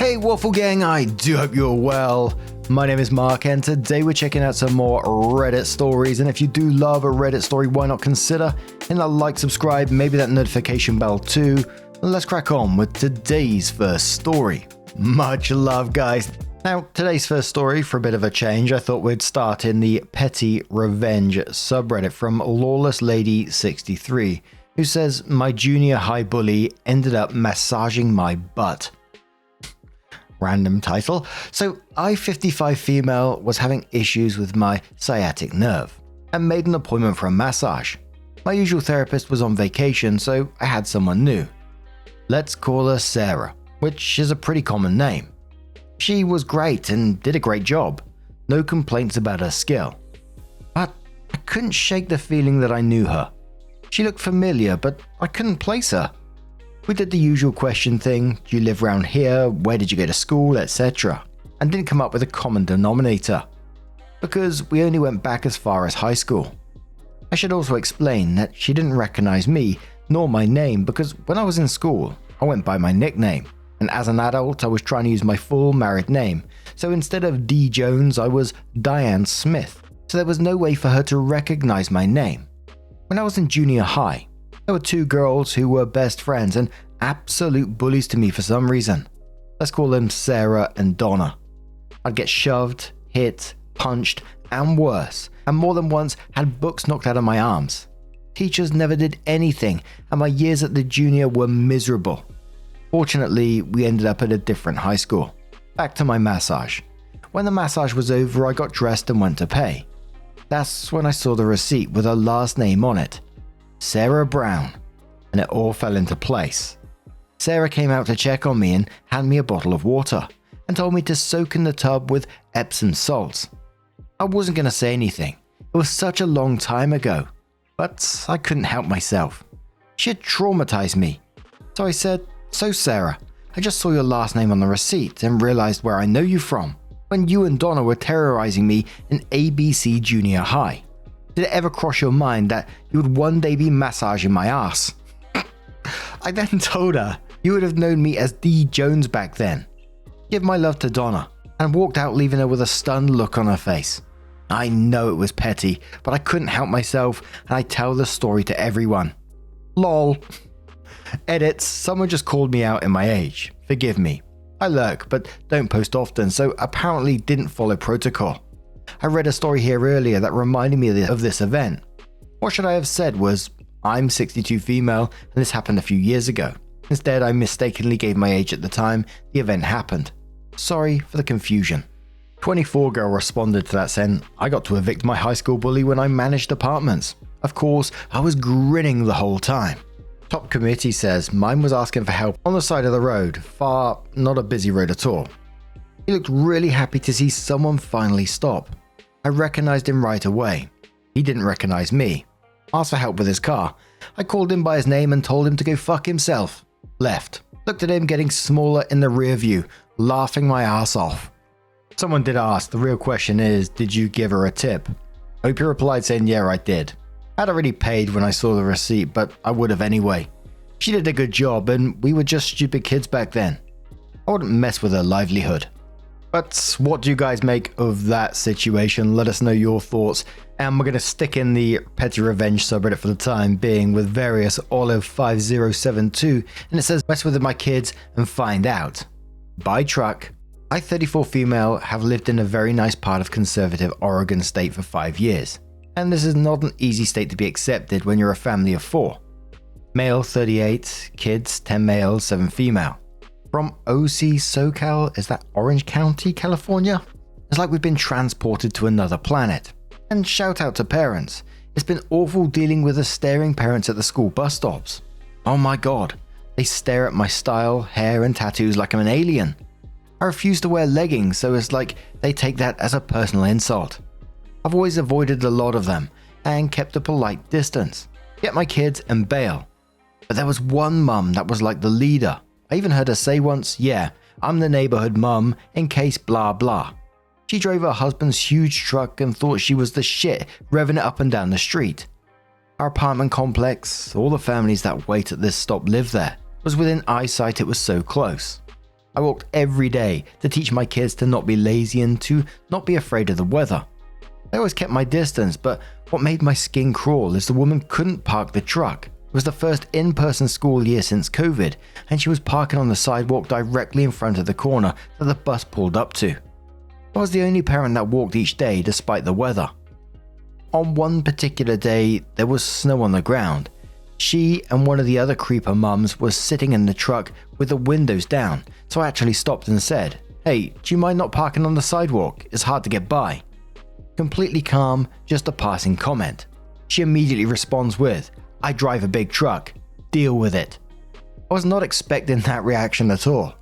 Hey Waffle Gang, I do hope you're well. My name is Mark and today we're checking out some more Reddit stories, and if you do love a Reddit story, why not consider hitting that like, subscribe, maybe that notification bell too. Let's crack on with today's first story. Much love, guys. Now, today's first story, for a bit of a change, I thought we'd start in the Petty Revenge subreddit from Lawless Lady 63, who says, my junior high bully ended up massaging my butt. Random title. So, I, 55 female, was having issues with my sciatic nerve and made an appointment for a massage. My usual therapist was on vacation, so I had someone new. Let's call her Sarah, which is a pretty common name. She was great and did a great job. No complaints about her skill. But I couldn't shake the feeling that I knew her. She looked familiar, but I couldn't place her. We did the usual question thing, do you live around here, where did you go to school, etc. and didn't come up with a common denominator. Because we only went back as far as high school. I should also explain that she didn't recognize me, nor my name, because when I was in school, I went by my nickname. And as an adult, I was trying to use my full married name. So instead of D. Jones, I was Diane Smith. So there was no way for her to recognize my name. When I was in junior high, there were two girls who were best friends and absolute bullies to me for some reason. Let's call them Sarah and Donna. I'd get shoved, hit, punched, and worse, and more than once had books knocked out of my arms. Teachers never did anything, and my years at the junior were miserable. Fortunately, we ended up at a different high school. Back to my massage. When the massage was over, I got dressed and went to pay. That's when I saw the receipt with her last name on it. Sarah Brown, and it all fell into place. Sarah came out to check on me and handed me a bottle of water and told me to soak in the tub with Epsom salts. I wasn't going to say anything. It was such a long time ago, but I couldn't help myself. She had traumatized me. So I said, so Sarah, I just saw your last name on the receipt and realized where I know you from when you and Donna were terrorizing me in ABC Junior High. Did it ever cross your mind that you would one day be massaging my ass? I then told her you would have known me as D. Jones back then. Give my love to Donna, and walked out leaving her with a stunned look on her face. I know it was petty, but I couldn't help myself and I tell the story to everyone. LOL. Edits, someone just called me out in my age. Forgive me. I lurk, but don't post often, so apparently didn't follow protocol. I read a story here earlier that reminded me of this event. What should I have said was, I'm 62 female and this happened a few years ago. Instead, I mistakenly gave my age at the time the event happened. Sorry for the confusion. 24 girl responded to that saying, I got to evict my high school bully when I managed apartments. Of course, I was grinning the whole time. Top committee says, mine was asking for help on the side of the road, far not a busy road at all. He looked really happy to see someone finally stop. I recognized him right away. He didn't recognize me. Asked for help with his car. I called him by his name and told him to go fuck himself. Left. Looked at him getting smaller in the rear view, laughing my ass off. Someone did ask, the real question is, did you give her a tip? Hope you replied saying, yeah, I did. I'd already paid when I saw the receipt, but I would have anyway. She did a good job and we were just stupid kids back then. I wouldn't mess with her livelihood. But what do you guys make of that situation? Let us know your thoughts. And we're going to stick in the Petty Revenge subreddit for the time being with various Olive5072. And it says, mess with my kids and find out. By truck. I, 34 female, have lived in a very nice part of conservative Oregon state for 5 years. And this is not an easy state to be accepted when you're a family of 4. Male 38, kids 10 male, 7 female. From OC SoCal, is that Orange County, California? It's like we've been transported to another planet. And shout out to parents. It's been awful dealing with the staring parents at the school bus stops. Oh my god, they stare at my style, hair and tattoos like I'm an alien. I refuse to wear leggings, so it's like they take that as a personal insult. I've always avoided a lot of them and kept a polite distance. Get my kids and bail. But there was one mum that was like the leader. I even heard her say once, yeah, I'm the neighborhood mum in case blah blah. She drove her husband's huge truck and thought she was the shit, revving it up and down the street. Our apartment complex, all the families that wait at this stop live there, was within eyesight, it was so close. I walked every day to teach my kids to not be lazy and to not be afraid of the weather. I always kept my distance, but what made my skin crawl is the woman couldn't park the truck. It was the first in-person school year since COVID, and she was parking on the sidewalk directly in front of the corner that the bus pulled up to. I was the only parent that walked each day despite the weather. On one particular day, there was snow on the ground. She and one of the other creeper mums was sitting in the truck with the windows down, so I actually stopped and said, "Hey, do you mind not parking on the sidewalk? It's hard to get by." Completely calm, just a passing comment. She immediately responds with, "I drive a big truck. Deal with it." I was not expecting that reaction at all.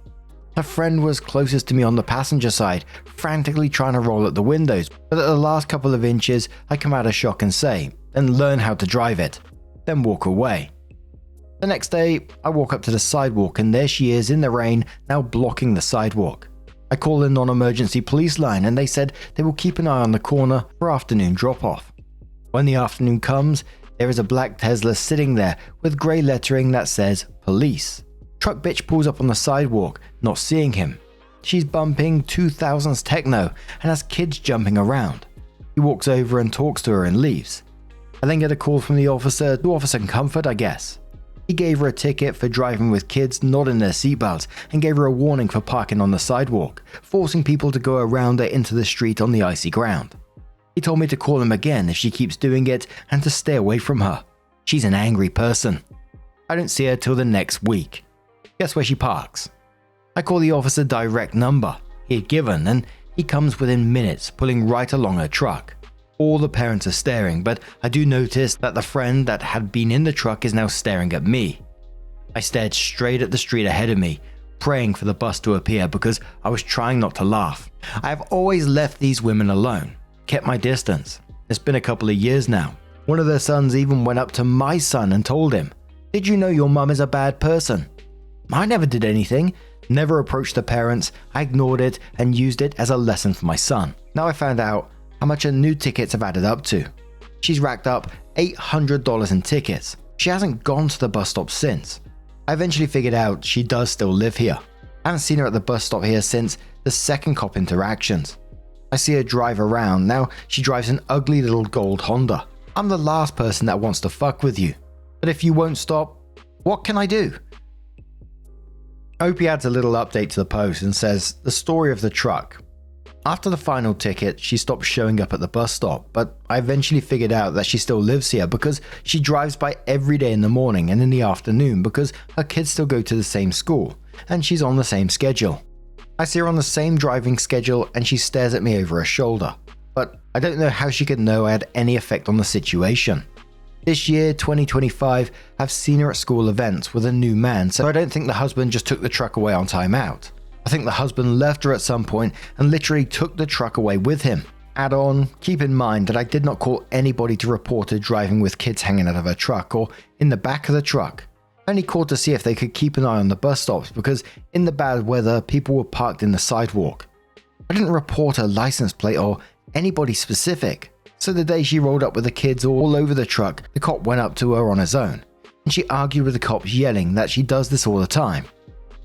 Her friend was closest to me on the passenger side, frantically trying to roll up the windows, but at the last couple of inches, I come out of shock and say, "Then learn how to drive it." Then walk away. The next day, I walk up to the sidewalk and there she is in the rain, now blocking the sidewalk. I call the non-emergency police line and they said they will keep an eye on the corner for afternoon drop-off. When the afternoon comes, there is a black Tesla sitting there with grey lettering that says police. Truck bitch pulls up on the sidewalk, not seeing him. She's bumping 2000s techno and has kids jumping around. He walks over and talks to her and leaves. I then get a call from the officer to offer some comfort, I guess. He gave her a ticket for driving with kids not in their seatbelts and gave her a warning for parking on the sidewalk, forcing people to go around her into the street on the icy ground. He told me to call him again if she keeps doing it and to stay away from her. She's an angry person. I don't see her till the next week. Guess where she parks? I call the officer direct number he had given and he comes within minutes, pulling right along her truck. All the parents are staring, but I do notice that the friend that had been in the truck is now staring at me. I stared straight at the street ahead of me, praying for the bus to appear because I was trying not to laugh. I have always left these women alone, kept my distance. It's been a couple of years now. One of their sons even went up to my son and told him, "Did you know your mum is a bad person?" I never did anything, never approached the parents. I ignored it and used it as a lesson for my son. Now I found out how much her new tickets have added up to. She's racked up $800 in tickets. She hasn't gone to the bus stop since. I eventually figured out she does still live here. I haven't seen her at the bus stop here since the second cop interactions. I see her drive around. Now she drives an ugly little gold Honda. I'm the last person that wants to fuck with you. But if you won't stop, what can I do? Opie adds a little update to the post and says, the story of the truck. After the final ticket, she stopped showing up at the bus stop, but I eventually figured out that she still lives here because she drives by every day in the morning and in the afternoon because her kids still go to the same school, and she's on the same schedule. I see her on the same driving schedule and she stares at me over her shoulder, but I don't know how she could know I had any effect on the situation. This year, 2025, I've seen her at school events with a new man, so I don't think the husband just took the truck away on time out. I think the husband left her at some point and literally took the truck away with him. Add on, keep in mind that I did not call anybody to report her driving with kids hanging out of her truck or in the back of the truck. I only called to see if they could keep an eye on the bus stops because in the bad weather, people were parked in the sidewalk. I didn't report her license plate or anybody specific. So the day she rolled up with the kids all over the truck, the cop went up to her on his own, and she argued with the cops yelling that she does this all the time.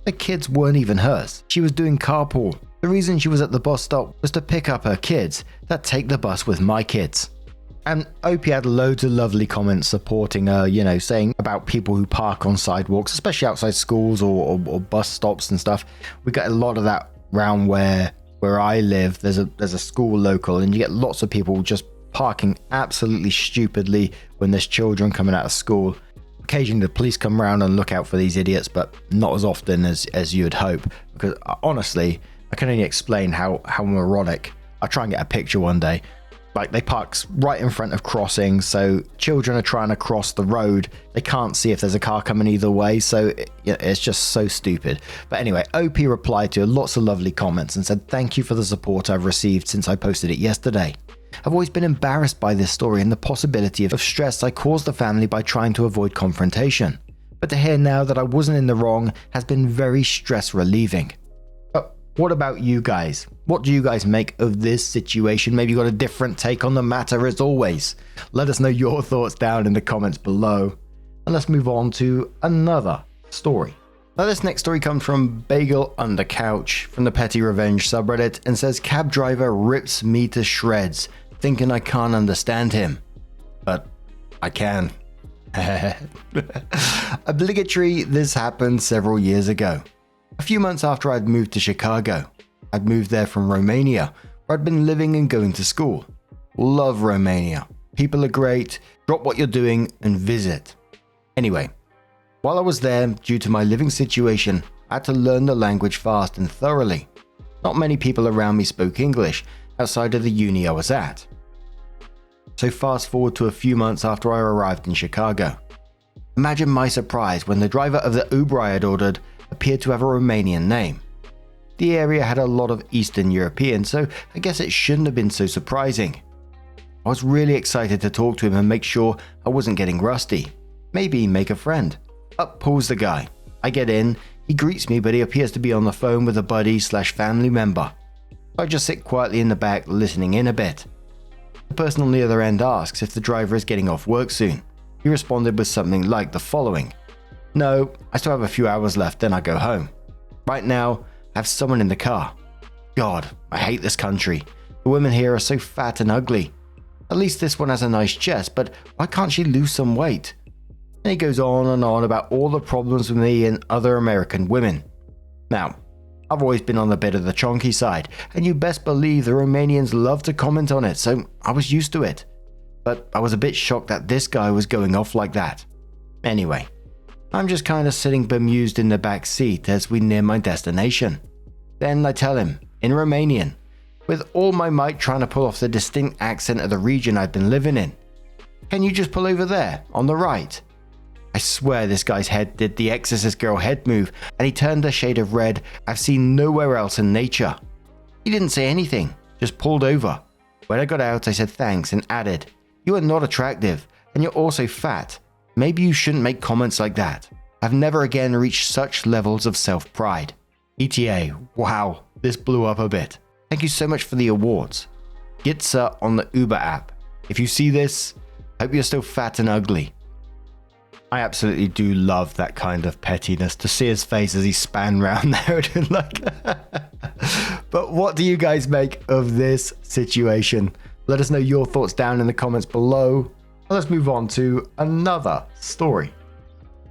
The kids weren't even hers. She was doing carpool. The reason she was at the bus stop was to pick up her kids that take the bus with my kids. And Opie had loads of lovely comments supporting her, saying about people who park on sidewalks, especially outside schools or bus stops and stuff. We get a lot of that round where I live. There's a school local and you get lots of people just parking absolutely stupidly when there's children coming out of school. Occasionally the police come around and look out for these idiots, but not as often as you'd hope, because honestly I can only explain how moronic. I'll try and get a picture one day. Like, they park right in front of crossings, so children are trying to cross the road. They can't see if there's a car coming either way, so it's just so stupid. But anyway, OP replied to lots of lovely comments and said, "Thank you for the support I've received since I posted it yesterday. I've always been embarrassed by this story and the possibility of stress I caused the family by trying to avoid confrontation. But to hear now that I wasn't in the wrong has been very stress relieving." But what about you guys? What do you guys make of this situation? Maybe you got a different take on the matter as always. Let us know your thoughts down in the comments below. And let's move on to another story. Now this next story comes from Bagel Under Couch from the Petty Revenge subreddit and says cab driver rips me to shreds, thinking I can't understand him. But I can. Obligatory, this happened several years ago. A few months after I'd moved to Chicago. I'd moved there from Romania, where I'd been living and going to school. Love Romania. People are great. Drop what you're doing and visit. Anyway, while I was there, due to my living situation, I had to learn the language fast and thoroughly. Not many people around me spoke English outside of the uni I was at. So fast forward to a few months after I arrived in Chicago. Imagine my surprise when the driver of the Uber I had ordered appeared to have a Romanian name. The area had a lot of Eastern Europeans, so I guess it shouldn't have been so surprising. I was really excited to talk to him and make sure I wasn't getting rusty. Maybe make a friend. Up pulls the guy. I get in, he greets me, but he appears to be on the phone with a buddy/family member. I just sit quietly in the back listening in a bit. The person on the other end asks if the driver is getting off work soon. He responded with something like the following: "No, I still have a few hours left, then I go home. Right now, I have someone in the car. God, I hate this country. The women here are so fat and ugly. At least this one has a nice chest, but why can't she lose some weight?" And he goes on and on about all the problems with me and other American women. Now, I've always been on a bit of the chonky side, and you best believe the Romanians love to comment on it, so I was used to it. But I was a bit shocked that this guy was going off like that. Anyway, I'm just kind of sitting bemused in the back seat as we near my destination. Then I tell him, in Romanian, with all my might trying to pull off the distinct accent of the region I'd been living in, "Can you just pull over there, on the right?" I swear this guy's head did the Exorcist girl head move, and he turned a shade of red I've seen nowhere else in nature. He didn't say anything, just pulled over. When I got out, I said thanks and added, "You are not attractive, and you're also fat. Maybe you shouldn't make comments like that. I've never again reached such levels of self-pride." ETA, wow, this blew up a bit. Thank you so much for the awards. Gitsa on the Uber app. If you see this, hope you're still fat and ugly. I absolutely do love that kind of pettiness, to see his face as he span round there. But what do you guys make of this situation? Let us know your thoughts down in the comments below. Let's move on to another story.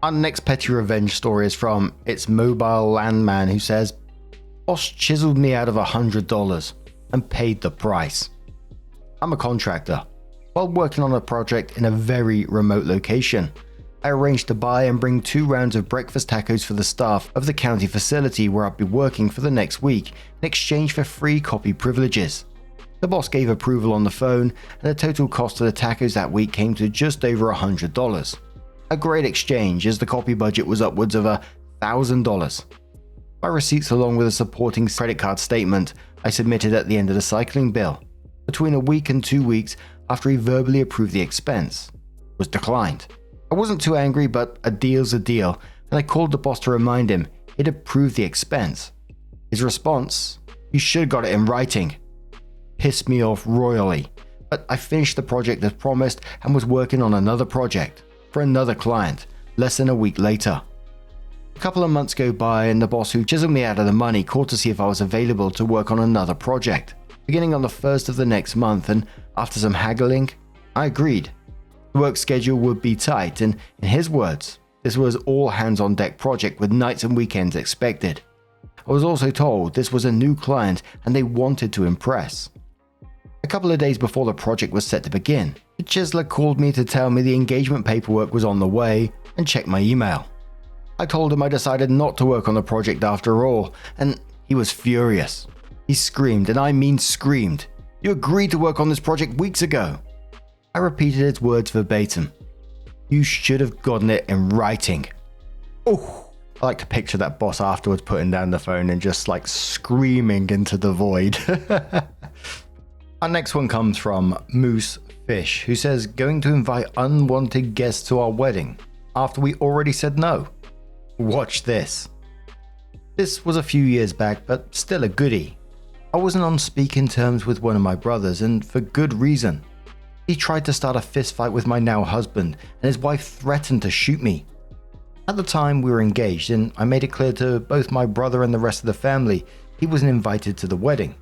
Our next petty revenge story is from It's Mobile Landman, who says, "Boss chiseled me out of $100 and paid the price. I'm a contractor. While working on a project in a very remote location, I arranged to buy and bring 2 rounds of breakfast tacos for the staff of the county facility where I'd be working for the next week in exchange for free copy privileges. The boss gave approval on the phone, and the total cost of the tacos that week came to just over $100. A great exchange, as the copy budget was upwards of $1,000. My receipts, along with a supporting credit card statement, I submitted at the end of the cycling bill. Between a week and 2 weeks after he verbally approved the expense, was declined. I wasn't too angry, but a deal's a deal, and I called the boss to remind him he'd approved the expense. His response, "You should have got it in writing," pissed me off royally, but I finished the project as promised and was working on another project for another client less than a week later. A couple of months go by, and the boss who chiseled me out of the money called to see if I was available to work on another project, beginning on the 1st of the next month, and after some haggling, I agreed. The work schedule would be tight, and in his words, this was all hands-on-deck project with nights and weekends expected. I was also told this was a new client and they wanted to impress. A couple of days before the project was set to begin, the chiseler called me to tell me the engagement paperwork was on the way and check my email. I told him I decided not to work on the project after all, and he was furious. He screamed, and I mean screamed, "You agreed to work on this project weeks ago." I repeated his words verbatim. "You should have gotten it in writing." Oh, I like to picture that boss afterwards putting down the phone and just like screaming into the void. Our next one comes from Moose Fish, who says, "Going to invite unwanted guests to our wedding after we already said no. Watch this." This was a few years back, but still a goodie. I wasn't on speaking terms with one of my brothers, and for good reason. He tried to start a fist fight with my now husband, and his wife threatened to shoot me. At the time, we were engaged, and I made it clear to both my brother and the rest of the family he wasn't invited to the wedding.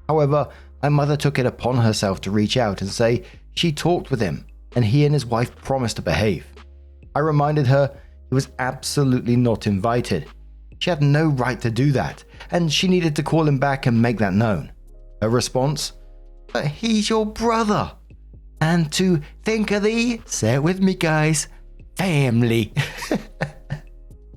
However, my mother took it upon herself to reach out and say she talked with him and he and his wife promised to behave. I reminded her he was absolutely not invited. She had no right to do that, and she needed to call him back and make that known. Her response? But he's your brother. And to think of the, say it with me guys, family.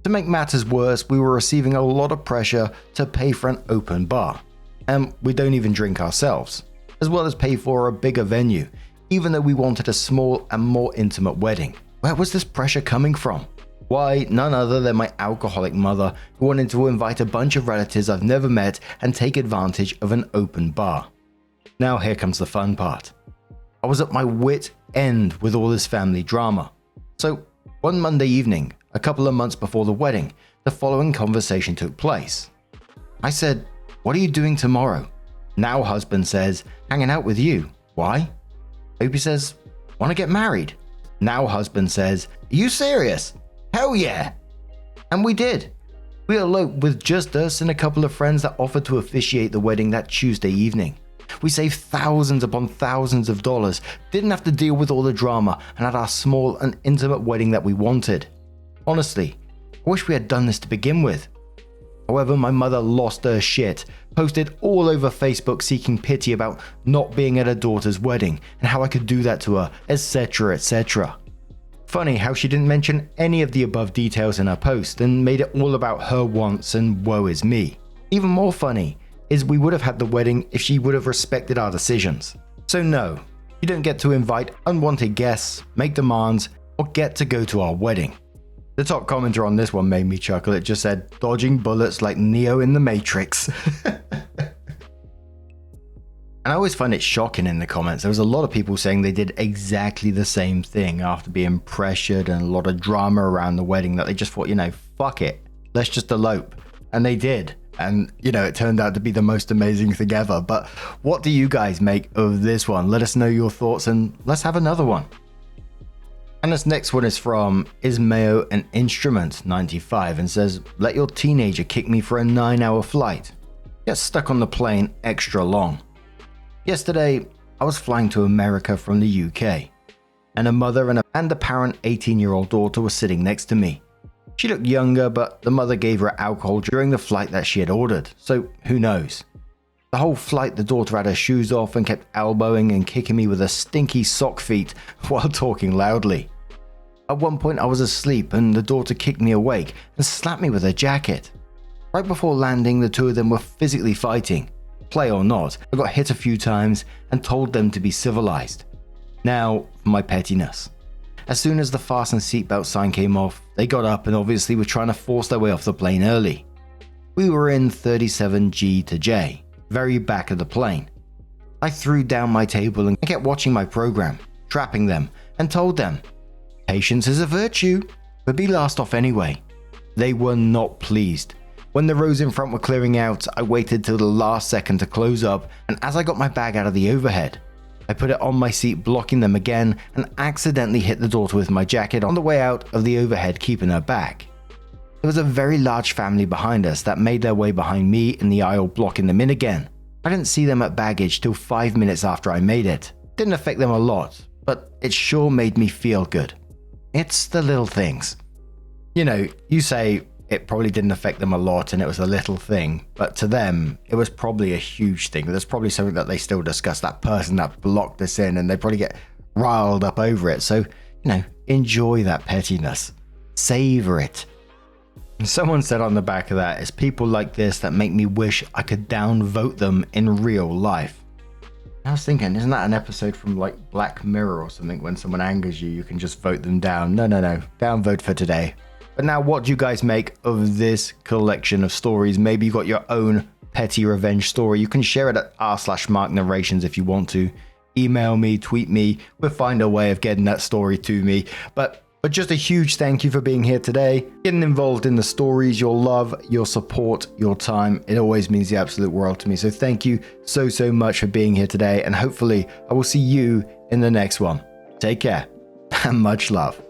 To make matters worse, we were receiving a lot of pressure to pay for an open bar. And we don't even drink ourselves, as well as pay for a bigger venue, even though we wanted a small and more intimate wedding. Where was this pressure coming from? Why, none other than my alcoholic mother, who wanted to invite a bunch of relatives I've never met and take advantage of an open bar. Now here comes the fun part. I was at my wit end with all this family drama. So one Monday evening, a couple of months before the wedding, the following conversation took place. I said, "What are you doing tomorrow?" Now husband says, "Hanging out with you." Why? Opie says, "Want to get married?" Now husband says, "Are you serious?" Hell yeah! And we did. We eloped with just us and a couple of friends that offered to officiate the wedding that Tuesday evening. We saved thousands upon thousands of dollars, didn't have to deal with all the drama, and had our small and intimate wedding that we wanted. Honestly, I wish we had done this to begin with. However, my mother lost her shit, posted all over Facebook seeking pity about not being at her daughter's wedding and how I could do that to her, etc, etc. Funny how she didn't mention any of the above details in her post and made it all about her wants and woe is me. Even more funny is we would have had the wedding if she would have respected our decisions. So no, you don't get to invite unwanted guests, make demands, or get to go to our wedding. The top commenter on this one made me chuckle. It just said, "Dodging bullets like Neo in the Matrix." And I always find it shocking in the comments. There was a lot of people saying they did exactly the same thing after being pressured and a lot of drama around the wedding, that they just thought, fuck it, let's just elope. And they did. And, it turned out to be the most amazing thing ever. But what do you guys make of this one? Let us know your thoughts and let's have another one. And this next one is from Ismail an Instrument 95 and says, "Let your teenager kick me for a 9-hour flight. Get stuck on the plane extra long. Yesterday, I was flying to America from the UK, and a mother and a parent 18-year-old daughter were sitting next to me. She looked younger, but the mother gave her alcohol during the flight that she had ordered, so who knows. The whole flight, the daughter had her shoes off and kept elbowing and kicking me with her stinky sock feet while talking loudly. At one point, I was asleep, and the daughter kicked me awake and slapped me with her jacket. Right before landing, the two of them were physically fighting. Play or not, I got hit a few times and told them to be civilized. Now, for my pettiness. As soon as the fasten seatbelt sign came off, they got up and obviously were trying to force their way off the plane early. We were in 37G to J, very back of the plane. I threw down my table and kept watching my program, trapping them, and told them, "Patience is a virtue, but be last off anyway." They were not pleased. When the rows in front were clearing out, I waited till the last second to close up, and as I got my bag out of the overhead, I put it on my seat, blocking them again, and accidentally hit the daughter with my jacket on the way out of the overhead, keeping her back. There was a very large family behind us that made their way behind me in the aisle, blocking them in again. I didn't see them at baggage till 5 minutes after I made it. Didn't affect them a lot, but it sure made me feel good. It's the little things. You say, it probably didn't affect them a lot and it was a little thing, but to them, it was probably a huge thing. There's probably something that they still discuss, that person that blocked us in, and they probably get riled up over it. So, enjoy that pettiness. Savor it. And someone said on the back of that, "It's people like this that make me wish I could downvote them in real life." I was thinking, isn't that an episode from Black Mirror or something? When someone angers you, you can just vote them down. No. Downvote for today. But now, what do you guys make of this collection of stories? Maybe you got your own petty revenge story. You can share it at r/marknarrations if you want to. Email me, tweet me. We'll find a way of getting that story to me. But just a huge thank you for being here today, getting involved in the stories, your love, your support, your time. It always means the absolute world to me. So thank you so much for being here today. And hopefully I will see you in the next one. Take care and much love.